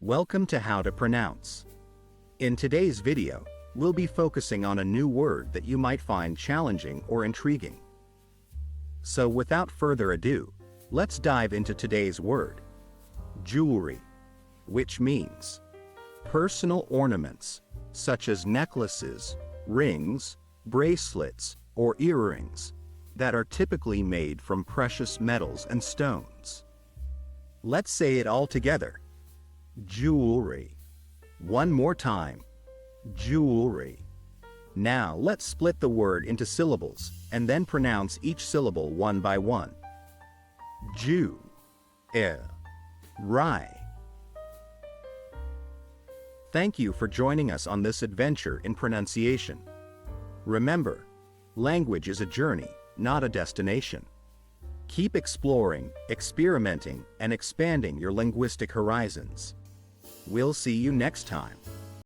Welcome to How to Pronounce. In today's video, we'll be focusing on a new word that you might find challenging or intriguing. So without further ado, let's dive into today's word. Jewelry, which means personal ornaments, such as necklaces, rings, bracelets, or earrings, that are typically made from precious metals and stones. Let's say it all together. Jewelry. One more time. Jewelry. Now let's split the word into syllables and then pronounce each syllable one by one. Jew. Rye. Thank you for joining us on this adventure in pronunciation. Remember, language is a journey, not a destination. Keep exploring, experimenting, and expanding your linguistic horizons. We'll see you next time.